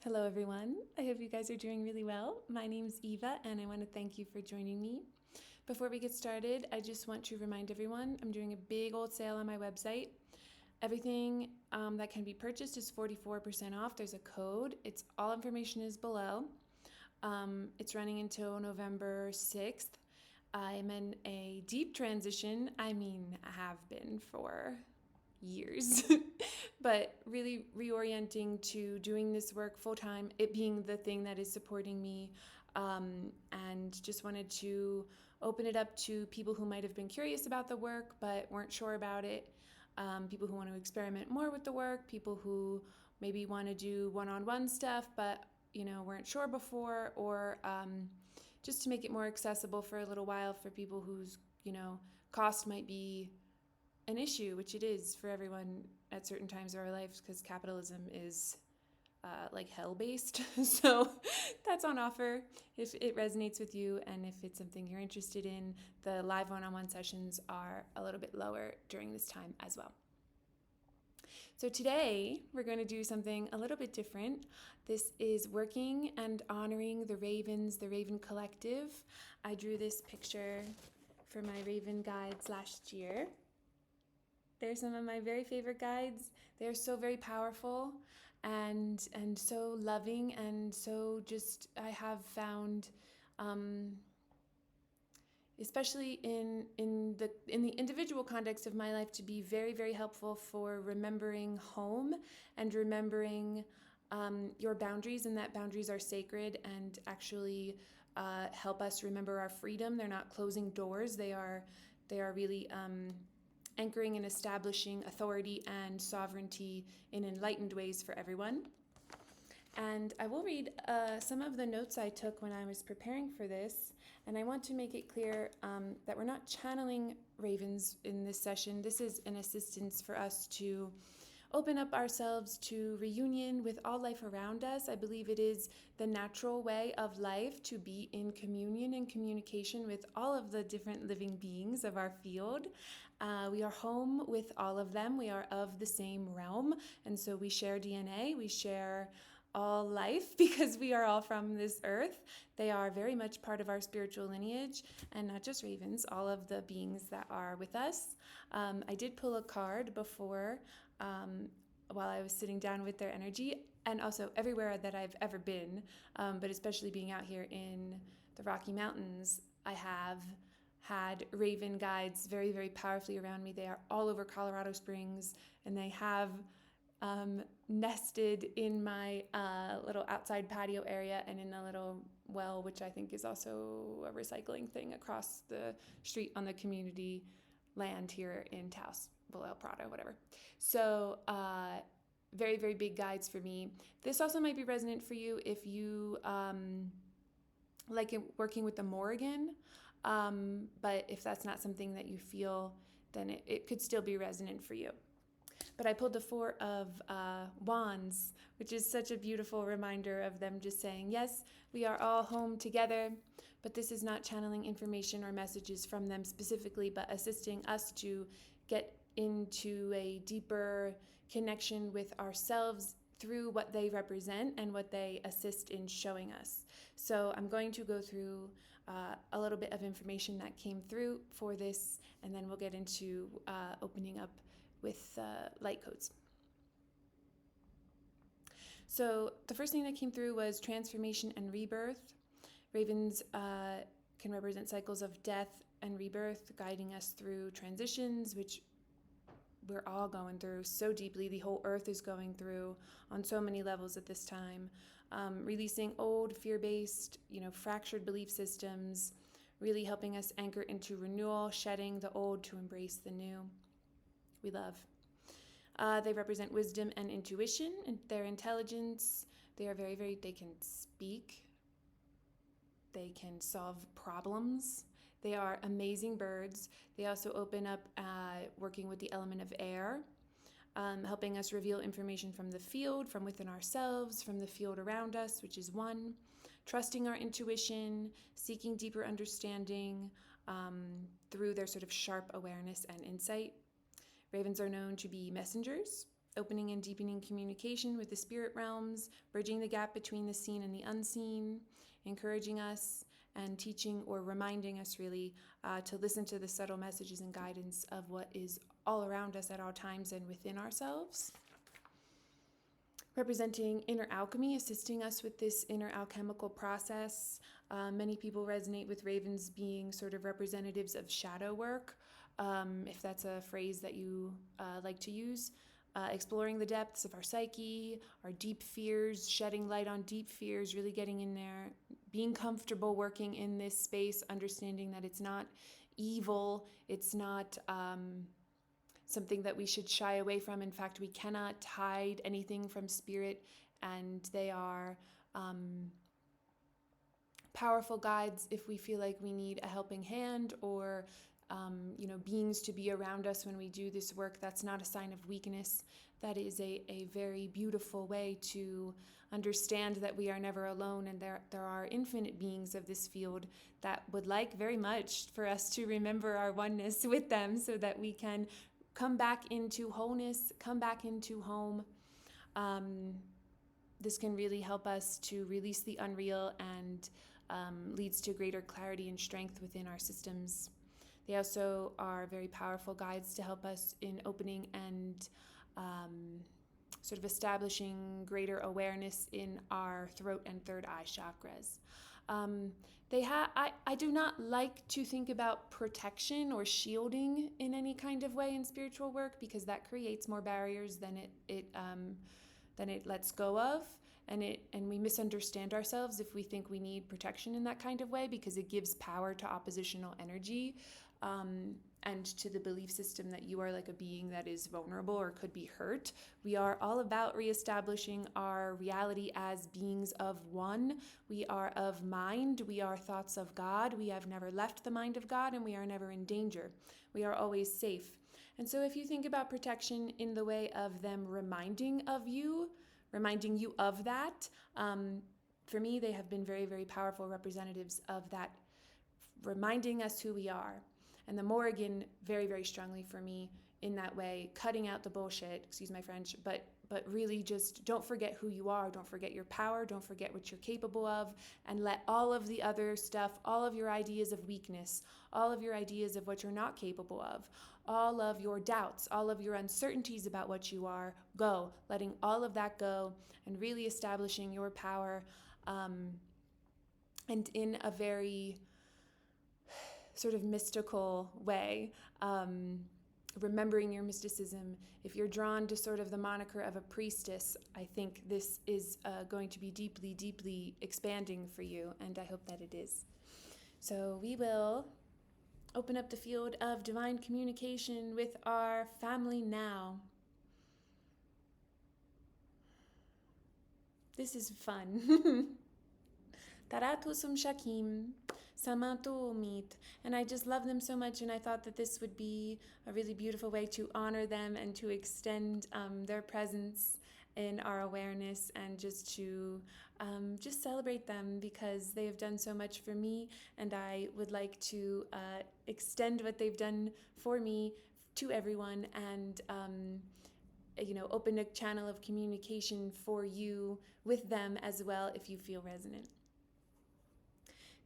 Hello, everyone. I hope you guys are doing really well. My name's Eva, and I want to thank you for joining me. Before we get started, I just want to remind everyone I'm doing a big old sale on my website. Everything that can be purchased is 44% off. There's a code. All information is below. It's running until November 6th. I'm in a deep transition. I mean, I have been for years, but really reorienting to doing this work full time, it being the thing that is supporting me, and just wanted to open it up to people who might have been curious about the work but weren't sure about it, people who want to experiment more with the work, people who maybe want to do one-on-one stuff but weren't sure before, or just to make it more accessible for a little while for people whose cost might be an issue, which it is for everyone at certain times of our lives because capitalism is like hell based. So that's on offer if it resonates with you, and if it's something you're interested in. The live one-on-one sessions are a little bit lower during this time as well. So today we're going to do something a little bit different. This is working and honoring the ravens, the Raven Collective. I drew this picture for my Raven guides last year. They're some of my very favorite guides. They're so very powerful and so loving, and so just I have found, especially in the individual context of my life, to be very very helpful for remembering home and remembering your boundaries, and that boundaries are sacred and actually help us remember our freedom. They're not closing doors. They are really anchoring and establishing authority and sovereignty in enlightened ways for everyone. And I will read some of the notes I took when I was preparing for this. And I want to make it clear that we're not channeling ravens in this session. This is an assistance for us to open up ourselves to reunion with all life around us. I believe it is the natural way of life to be in communion and communication with all of the different living beings of our field. We are home with all of them. We are of the same realm, and so we share DNA. We share all life because we are all from this earth. They are very much part of our spiritual lineage, and not just ravens, all of the beings that are with us. I did pull a card before while I was sitting down with their energy, and also everywhere that I've ever been, but especially being out here in the Rocky Mountains, I have had raven guides very, very powerfully around me. They are all over Colorado Springs, and they have nested in my little outside patio area and in a little well, which I think is also a recycling thing across the street on the community land here in Taos, below El Prado, whatever. So very, very big guides for me. This also might be resonant for you if you like working with the morrigan, but if that's not something that you feel, then it could still be resonant for you. But I pulled the Four of Wands, which is such a beautiful reminder of them just saying, yes, we are all home together, but this is not channeling information or messages from them specifically, but assisting us to get into a deeper connection with ourselves through what they represent and what they assist in showing us. So I'm going to go through a little bit of information that came through for this, and then we'll get into opening up with light codes. So the first thing that came through was transformation and rebirth. Ravens can represent cycles of death and rebirth, guiding us through transitions, which we're all going through so deeply. The whole earth is going through on so many levels at this time. Releasing old fear-based, fractured belief systems, really helping us anchor into renewal, shedding the old to embrace the new. We love. They represent wisdom and intuition and their intelligence. They are very, very, they can speak. They can solve problems. They are amazing birds. They also open up working with the element of air, helping us reveal information from the field, from within ourselves, from the field around us, which is one. Trusting our intuition, seeking deeper understanding through their sort of sharp awareness and insight. Ravens are known to be messengers opening and deepening communication with the spirit realms, bridging the gap between the seen and the unseen, encouraging us and teaching or reminding us really to listen to the subtle messages and guidance of what is all around us at all times and within ourselves. Representing inner alchemy, assisting us with this inner alchemical process. Many people resonate with ravens being sort of representatives of shadow work, if that's a phrase that you like to use. Exploring the depths of our psyche, our deep fears, shedding light on deep fears, really getting in there, being comfortable working in this space, understanding that it's not evil, it's not something that we should shy away from. In fact, we cannot hide anything from spirit, and they are powerful guides if we feel like we need a helping hand or beings to be around us when we do this work. That's not a sign of weakness. That is a very beautiful way to understand that we are never alone, and there are infinite beings of this field that would like very much for us to remember our oneness with them so that we can come back into wholeness, come back into home. This can really help us to release the unreal and leads to greater clarity and strength within our systems. They also are very powerful guides to help us in opening and sort of establishing greater awareness in our throat and third eye chakras. I do not like to think about protection or shielding in any kind of way in spiritual work, because that creates more barriers than it lets go of. And we misunderstand ourselves if we think we need protection in that kind of way, because it gives power to oppositional energy and to the belief system that you are like a being that is vulnerable or could be hurt. We are all about reestablishing our reality as beings of one. We are of mind. We are thoughts of God. We have never left the mind of God, and we are never in danger. We are always safe. And so if you think about protection in the way of them reminding you of that, for me, they have been very, very powerful representatives of that, reminding us who we are. And the morrigan, very, very strongly for me in that way, cutting out the bullshit, excuse my French, but really just don't forget who you are, don't forget your power, don't forget what you're capable of, and let all of the other stuff, all of your ideas of weakness, all of your ideas of what you're not capable of, all of your doubts, all of your uncertainties about what you are, go, letting all of that go and really establishing your power, and in a very sort of mystical way, remembering your mysticism. If you're drawn to sort of the moniker of a priestess, I think this is going to be deeply, deeply expanding for you, and I hope that it is. So we will open up the field of divine communication with our family now. This is fun. Taratusum Shakim, Samatu Umit. And I just love them so much, and I thought that this would be a really beautiful way to honor them and to extend their presence in our awareness, and just to just celebrate them, because they have done so much for me, and I would like to extend what they've done for me to everyone, and open a channel of communication for you with them as well if you feel resonant.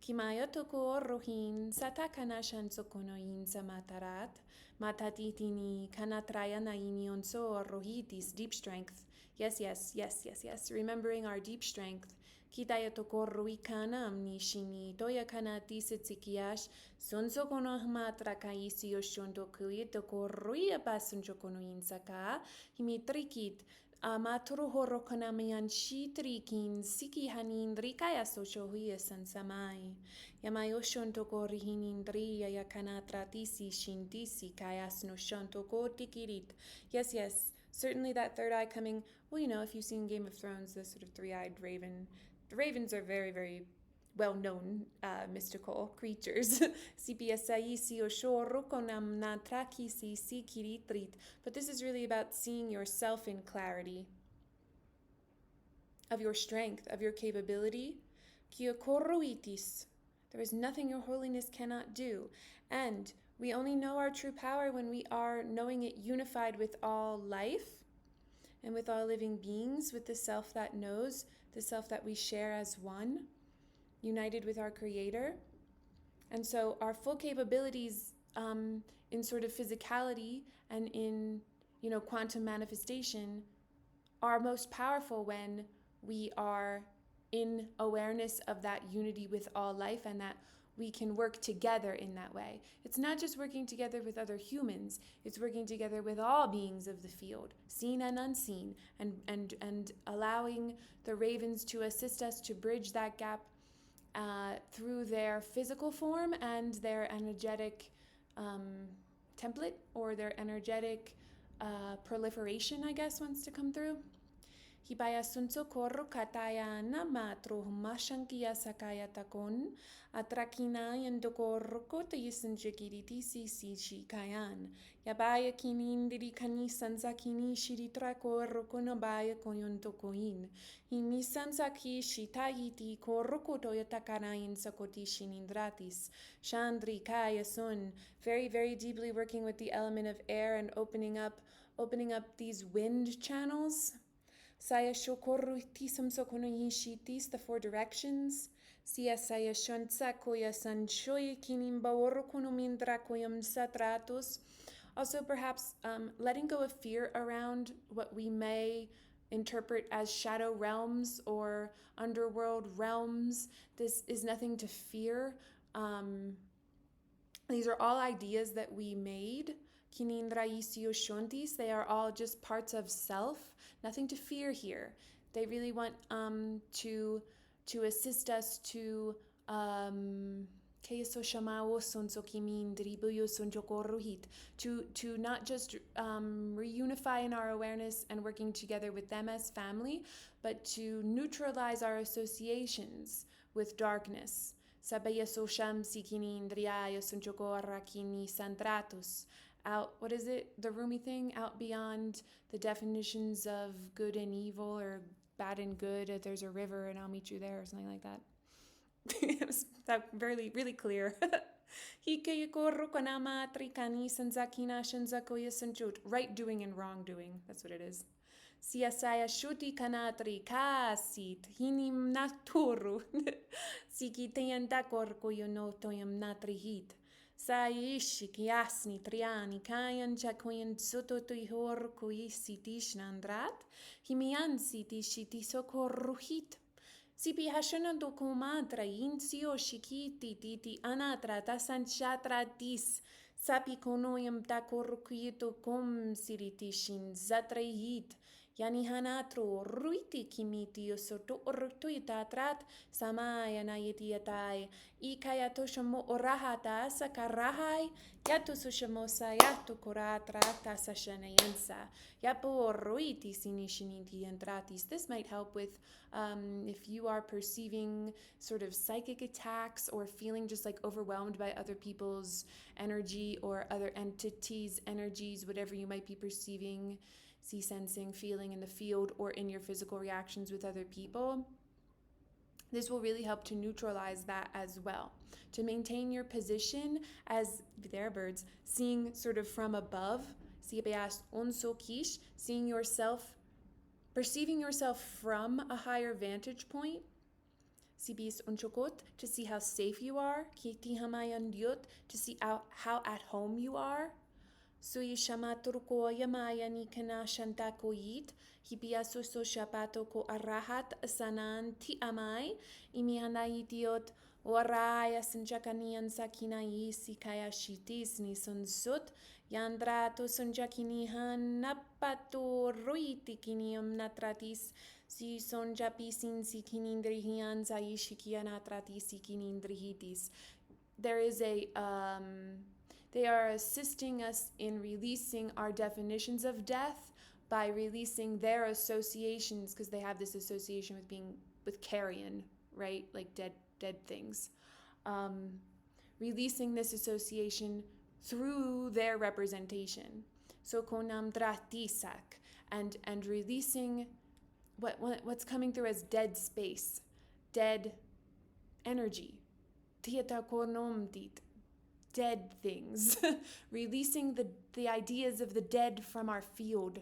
Kimayotoko rohin satakana shansokonoin samatarat matatitini kanatrayana inionso rohitis, deep strength. Yes, yes, yes, yes, yes. Remembering our deep strength. Kitayotoko ruikanam nishini toyakanati sitsikiash sonsokono hmatra kaisi yoshontokuitoko ruia basunchokonoin saka himitrikit. Amaturu horokonamian shitrikin siki hanin rikaya soshohuya sansamai. Yamayoshon toko rihinindriya yakanatratisi shintisi kayas no shontoko tikirit. Yes, yes, certainly that third eye coming. Well, if you've seen Game of Thrones, the sort of three-eyed raven. The ravens are very, very well-known mystical creatures. But this is really about seeing yourself in clarity, of your strength, of your capability. There is nothing your holiness cannot do. And we only know our true power when we are knowing it unified with all life. and with all living beings, with the self that knows, the self that we share as one, united with our Creator. And so our full capabilities in sort of physicality and in, quantum manifestation are most powerful when we are in awareness of that unity with all life, and that we can work together in that way. It's not just working together with other humans, it's working together with all beings of the field, seen and unseen, and allowing the ravens to assist us to bridge that gap through their physical form and their energetic template, or their energetic proliferation, I guess, wants to come through. Hibaya sunso korro kataya na matro humashankia sakaya takon atrakina yandokorro kota yisanjakiriti si shikayan yabaya kinindiri kani sansakini shiritra korro konabaya koyontokoin himi sansaki shitahiti korro koto yatakanayin sakoti shinindratis chandri kaya sun, very, very deeply working with the element of air and opening up these wind channels. Saya shokorutisam sokonoyishitis, the four directions. Sia saya shonsa koya sanshoy kinimba orokonomindra koyam satratos. Also, perhaps letting go of fear around what we may interpret as shadow realms or underworld realms. This is nothing to fear. These are all ideas that we made. They are all just parts of self. Nothing to fear here. They really want to assist us to not just reunify in our awareness and working together with them as family, but to neutralize our associations with darkness. Out, what is it? The Rumi thing? Out beyond the definitions of good and evil, or bad and good. There's a river and I'll meet you there, or something like that. It was that really, really clear. Right doing and wrong doing. That's what it is. Siasaya shuti kanatri kasit hinim naturu. Sikitayan dakor koyono toyam natrihit. Saishi kiasni triani kayan jakoyan sototihor koisitish nandrat. Himiansi tishiti socorruhit. Sipi hashanando komatra insio shikiti titi anatra tasanchatra dis. Sapi konoyam takorukito kom siritishin zatrehit. Yani hanatro ruiti kimiti soto ortuitatrat samaya nayetiatai ikayatoshamo orahata sakarahai yatusushamo sayatu koratrata sashanayansa yapo ruiti sinishiniti entratis. This might help with if you are perceiving sort of psychic attacks or feeling just like overwhelmed by other people's energy or other entities' energies, whatever you might be perceiving, sensing, feeling in the field or in your physical reactions with other people. This will really help to neutralize that as well. To maintain your position as, there are birds, seeing sort of from above, seeing yourself, perceiving yourself from a higher vantage point. To see how safe you are, to see how at home you are. Sui shamaturko yamayani kana shantakoyit, hipiaso so shapato ko arahat sanan ti amai, imihanayitiot waraya sanjakanian sakinai sikaya shitis ni sunsut, yandrato sanjakinihan napato ruitikinium natratis, si sonjapisin sikinindrihian zaishikia natratis sikinindrihitis. There is they are assisting us in releasing our definitions of death by releasing their associations, because they have this association with carrion, right? Like dead things. Releasing this association through their representation. So konam dratisak, and releasing what's coming through as dead space, dead energy. Tieta konomtit. Dead things, releasing the ideas of the dead from our field,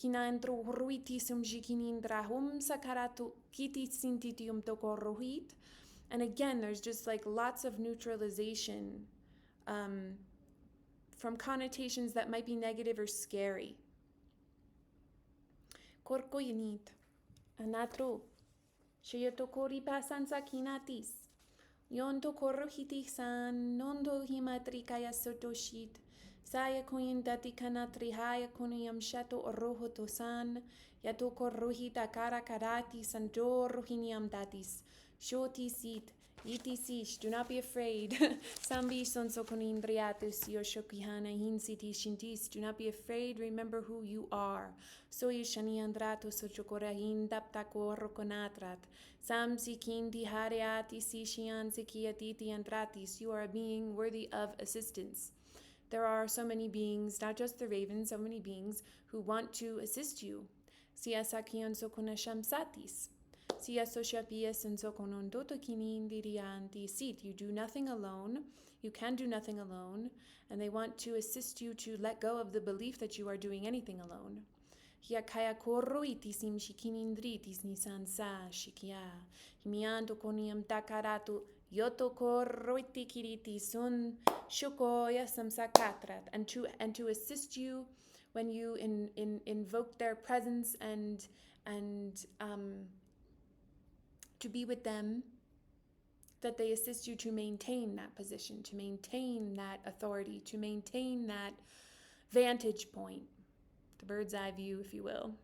Kinandro ruitisum jikinindrahum sakaratu kiti sintitium tokorrohit. And again, there's just like lots of neutralization from connotations that might be negative or scary. Korkoyanit, anatro, shayatokori pasansa kinatis, yonto korrohiti san, nondo himatrikaya sotoshit, saya koyindati kanatri haya konuyam shato orohoto san, yato korrohita kara karati sanjo rohiniam datis, shoti sit, Itisish, do not be afraid. Sambi sonso konindriatus yoshokihana hinsiti shintis. Do not be afraid. Remember who you are. Soy shaniandrato sochokorahin daptako rokonatrat. Samsi kindi hareati sishian sikiatiti andratis. You are a being worthy of assistance. There are so many beings, not just the ravens, so many beings who want to assist you. Siasakion sokonashamsatis. You do nothing alone. You can do nothing alone. And they want to assist you to let go of the belief that you are doing anything alone. And to assist you when you invoke their presence and to be with them, that they assist you to maintain that position, to maintain that authority, to maintain that vantage point, the bird's eye view, if you will.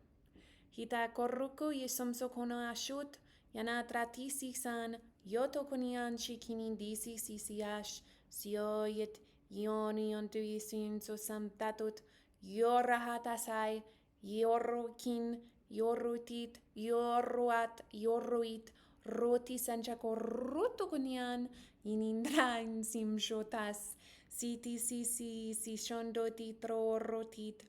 Hita korruku yesomso kono ashut, yanatratisi san, yoto konian shikinin disi sisiash, sioyet yoni ontuisin so samtatut, yorahatasai, yorokin, yorutit, yoruat, yoruit, roti sanchako rotokonian inindra sim shotas siti sisi si shondoti tro rotit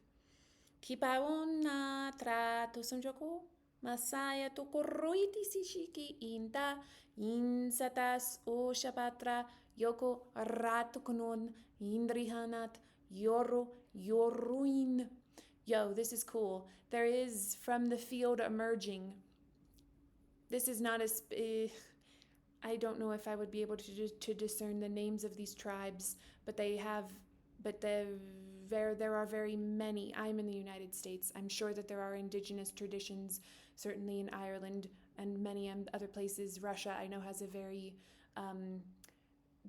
kipaona trato sanchako masaya tokoroiti sishiki inta insatas o shapatra yoko ratokonon indrihanat yoro yoruin. Yo, this is cool. There is from the field emerging. This is not as... I don't know if I would be able to discern the names of these tribes, but there are very many. I'm in the United States. I'm sure that there are indigenous traditions, certainly in Ireland and many other places. Russia, I know, has a very...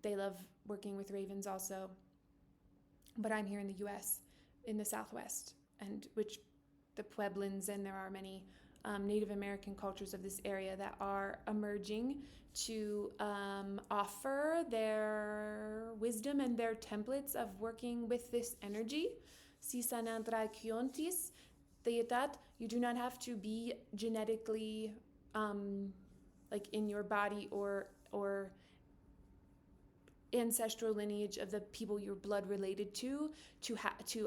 they love working with ravens also. But I'm here in the U.S., in the Southwest, and which the Pueblans, and there are many Native American cultures of this area that are emerging to offer their wisdom and their templates of working with this energy. Sisanandra kiontis, you do not have to be genetically like in your body or ancestral lineage of the people you're blood related to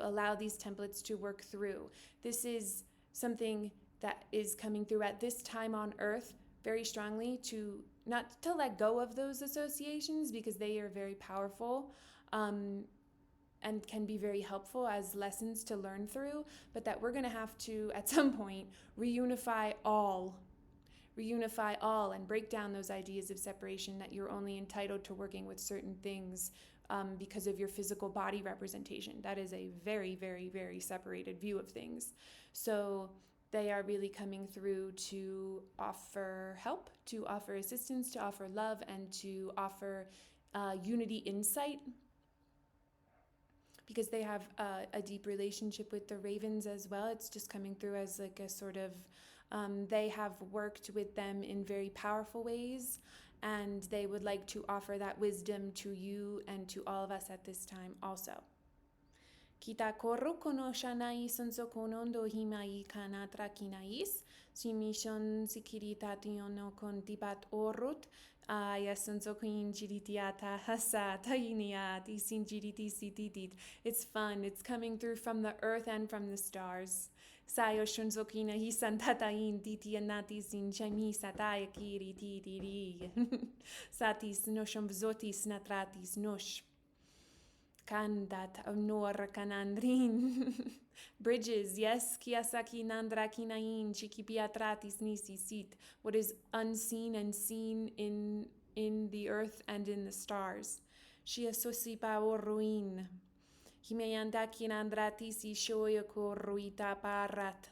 allow these templates to work through. This is something that is coming through at this time on Earth very strongly, to not to let go of those associations because they are very powerful and can be very helpful as lessons to learn through, but that we're going to have to at some point reunify all and break down those ideas of separation, that you're only entitled to working with certain things because of your physical body representation. That is a very, very, very separated view of things. So they are really coming through to offer help, to offer assistance, to offer love, and to offer unity insight, because they have a deep relationship with the ravens as well. It's just coming through as like a sort of they have worked with them in very powerful ways, and they would like to offer that wisdom to you and to all of us at this time also. Kita korro kono shanai sonso konondo himai kanatra kinais, simishon sikiritationo kon tipat orut, sonso kuin jiritiata hasa tainiat isin jiriti sititit. It's fun. It's coming through from the earth and from the stars. Sayo shunzokina hisantatain titianatis in chami sataya kiri titiri. Satis nosham vzotis natratis nosh. Kandat nor kanandrin. Bridges, yes, kiasaki nandra kinain chikipiatratis nisi sit. What is unseen and seen in the earth and in the stars. Shia sosipa o ruin. Himeyanda kinandratisi shoyako ruita parat.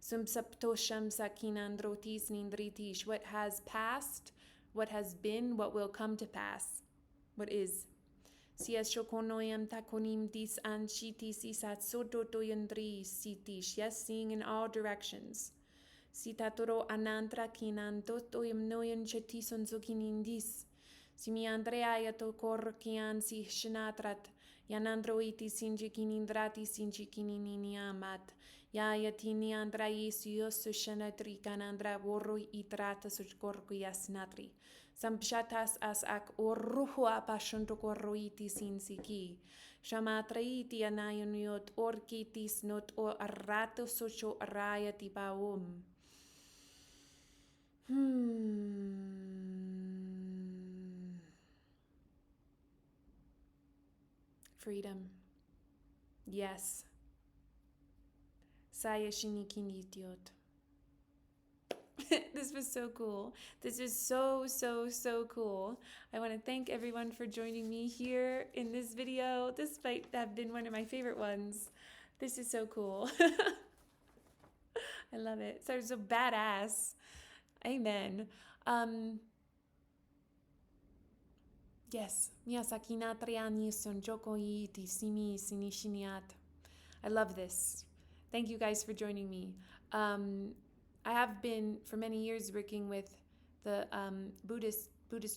Sumsaptosham sakinandrotis nindritish. What has passed, what has been, what will come to pass. What is. Sias shokonoyam takonim dis anshitis isat sototoyandri sitish. Yes, seeing in all directions. Sitatoro anantra kinantotoyam noyan chetison zokinindis. Simi Andrea to korkian si shnatrat. Yanandroiti sinjikinindrati sinjikininiamat. Yayatini andraisios shanatri vorro itrata suchkorkuyasnatri. Sampshatas as ak orruhua pashantokorroiti sinsiki. Shamatraiti anayoniot orkitis not or arrato socho arayati paum. Freedom. Yes. Saya shinikinitiot. This was so cool. This is so cool. I want to thank everyone for joining me here in this video. This might have been one of my favorite ones. This is so cool. I love it. So badass. Amen. Yes. Miyasakinatriani sonjokoiti simi sinishiniat. I love this. Thank you guys for joining me. I have been for many years working with the Buddhist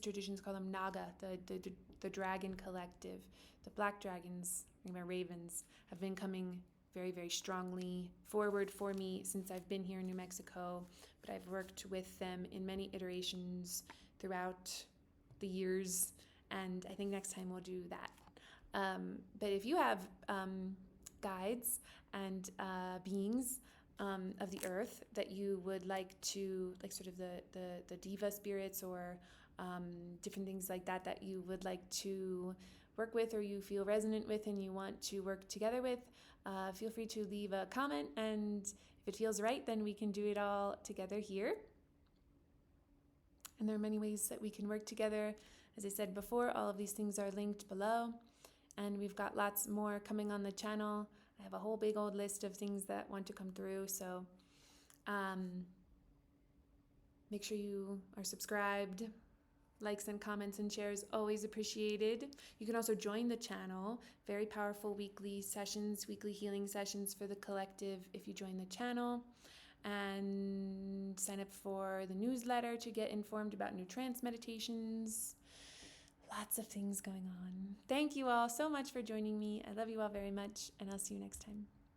traditions, call them Naga, the dragon collective. The black dragons, my ravens, have been coming very strongly forward for me since I've been here in New Mexico. But I've worked with them in many iterations throughout the years, and I think next time we'll do that. But if you have guides and beings of the earth that you would like to, like sort of the diva spirits or different things like that you would like to work with or you feel resonant with and you want to work together with, feel free to leave a comment, and if it feels right, then we can do it all together here. And there are many ways that we can work together. As I said before, all of these things are linked below, and we've got lots more coming on the channel. I have a whole big old list of things that want to come through, so make sure you are subscribed. Likes and comments and shares always appreciated. You can also join the channel. Very powerful weekly sessions, weekly healing sessions for the collective if you join the channel. And sign up for the newsletter to get informed about new trance meditations. Lots of things going on. Thank you all so much for joining me. I love you all very much, and I'll see you next time.